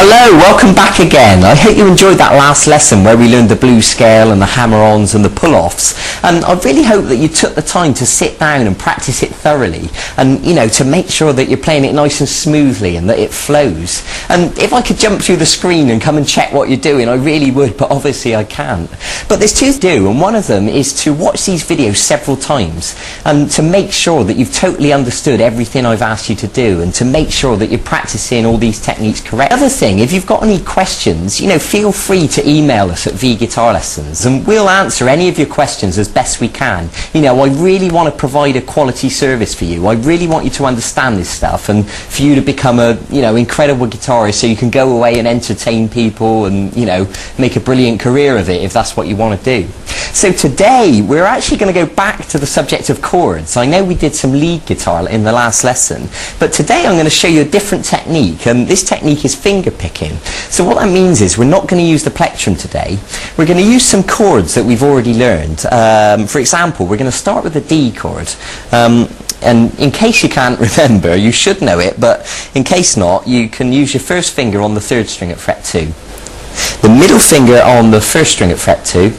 Hello, welcome back again. I hope you enjoyed that last lesson where we learned the blues scale and the hammer-ons and the pull-offs. And I really hope that you took the time to sit down and practice it thoroughly and, to make sure that you're playing it nice and smoothly and that it flows. And if I could jump through the screen and come and check what you're doing, I really would, but obviously I can't. But there's two to do, and one of them is to watch these videos several times and to make sure that you've totally understood everything I've asked you to do and to make sure that you're practicing all these techniques correctly. The other thing, if you've got any questions, feel free to email us at V-Guitar Lessons and we'll answer any of your questions as best we can. I really want to provide a quality service for you. I really want you to understand this stuff and for you to become a, incredible guitarist so you can go away and entertain people and, make a brilliant career of it if that's what you want to do. So today we're actually going to go back to the subject of chords. I know we did some lead guitar in the last lesson, but today I'm going to show you a different technique, and this technique is finger picking. So what that means is we're not going to use the plectrum today. We're going to use some chords that we've already learned. For example, we're going to start with the D chord. And in case you can't remember, you should know it, but in case not, you can use your first finger on the 3rd string at fret 2, the middle finger on the 1st string at fret 2,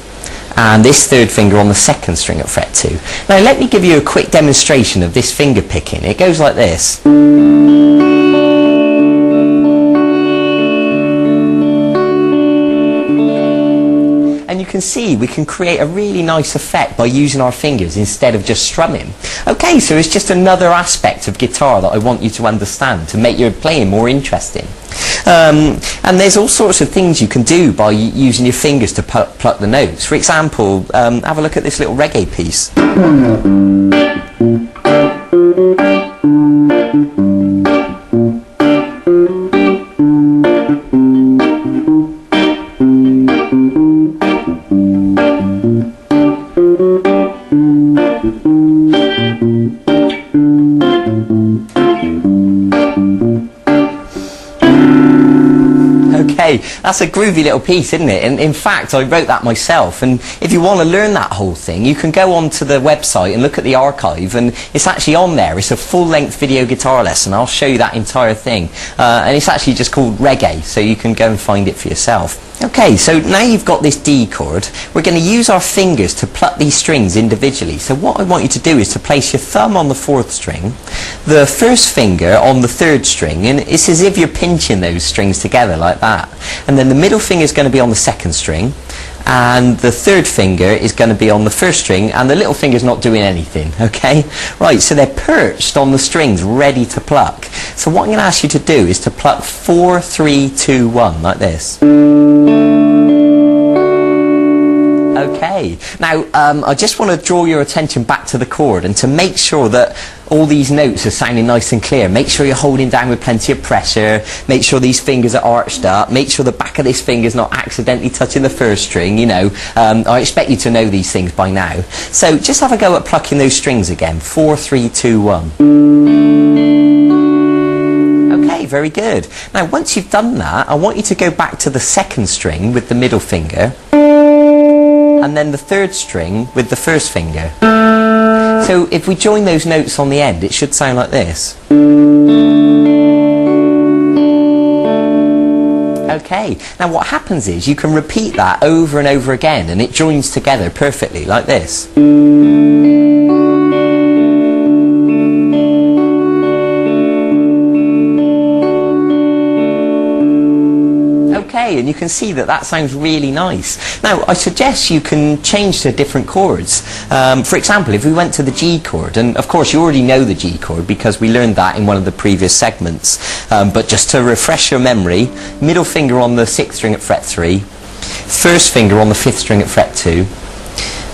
and this 3rd finger on the 2nd string at fret 2. Now let me give you a quick demonstration of this finger picking. It goes like this. And you can see we can create a really nice effect by using our fingers instead of just strumming. Okay, so it's just another aspect of guitar that I want you to understand to make your playing more interesting. And there's all sorts of things you can do by using your fingers to pluck the notes. For example, have a look at this little reggae piece. Okay, that's a groovy little piece, isn't it? And in fact, I wrote that myself. And if you want to learn that whole thing, you can go onto the website and look at the archive, and it's actually on there. It's a full-length video guitar lesson. I'll show you that entire thing. And it's actually just called Reggae, so you can go and find it for yourself. Okay, so now you've got this D chord, we're going to use our fingers to pluck these strings individually. So what I want you to do is to place your thumb on the 4th string, the 1st finger on the 3rd string, and it's as if you're pinching those strings together like that. And then the middle finger is going to be on the 2nd string, and the 3rd finger is going to be on the 1st string, and the little finger's not doing anything, okay? Right, so they're perched on the strings, ready to pluck. So what I'm going to ask you to do is to pluck 4, 3, 2, 1, like this. Okay, now I just want to draw your attention back to the chord, and to make sure that all these notes are sounding nice and clear, make sure you're holding down with plenty of pressure, make sure these fingers are arched up, make sure the back of this finger's not accidentally touching the 1st string, I expect you to know these things by now. So just have a go at plucking those strings again, 4, 3, 2, 1. Okay, very good. Now once you've done that, I want you to go back to the 2nd string with the middle finger, and then the 3rd string with the 1st finger. So if we join those notes on the end, it should sound like this. Okay, now what happens is you can repeat that over and over again and it joins together perfectly like this. Okay, and you can see that that sounds really nice. Now, I suggest you can change to different chords. For example, if we went to the G chord, and of course you already know the G chord because we learned that in one of the previous segments, but just to refresh your memory, middle finger on the 6th string at fret 3, 1st finger on the 5th string at fret 2,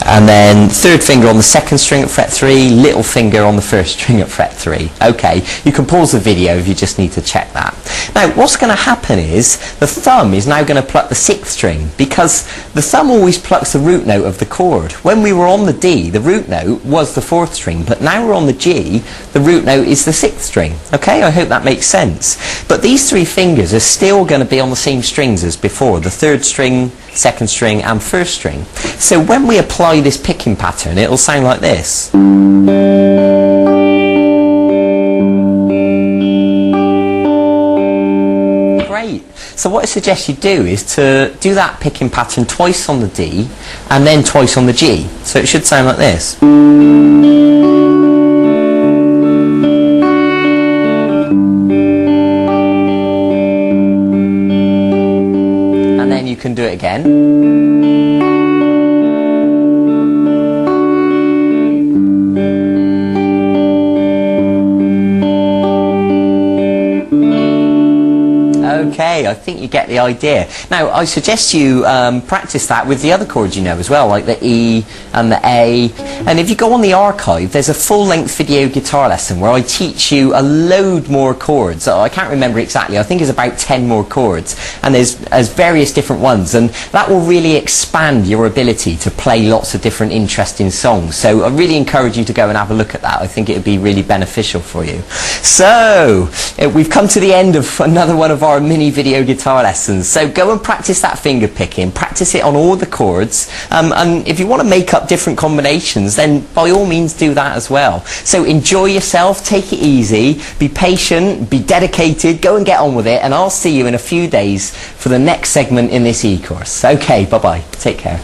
and then 3rd finger on the 2nd string at fret 3, little finger on the 1st string at fret 3. Okay, you can pause the video if you just need to check that. Now what's going to happen is the thumb is now going to pluck the 6th string, because the thumb always plucks the root note of the chord. When we were on the D, the root note was the 4th string, but now we're on the G, the root note is the 6th string. Okay, I hope that makes sense. But these 3 fingers are still going to be on the same strings as before, the 3rd string, 2nd string and 1st string. So when we apply this picking pattern, it'll sound like this. So what I suggest you do is to do that picking pattern twice on the D and then twice on the G. So it should sound like this. And then you can do it again. Okay, I think you get the idea. Now, I suggest you practice that with the other chords you know as well, like the E and the A. And if you go on the archive, there's a full-length video guitar lesson where I teach you a load more chords. I can't remember exactly, I think it's about 10 more chords. And there's various different ones, and that will really expand your ability to play lots of different interesting songs. So I really encourage you to go and have a look at that. I think it would be really beneficial for you. So, we've come to the end of another one of our mini video guitar lessons. So go and practice that finger picking, practice it on all the chords, and if you want to make up different combinations, then by all means do that as well. So enjoy yourself, take it easy, be patient, be dedicated, go and get on with it, and I'll see you in a few days for the next segment in this e-course. Okay, bye bye, take care.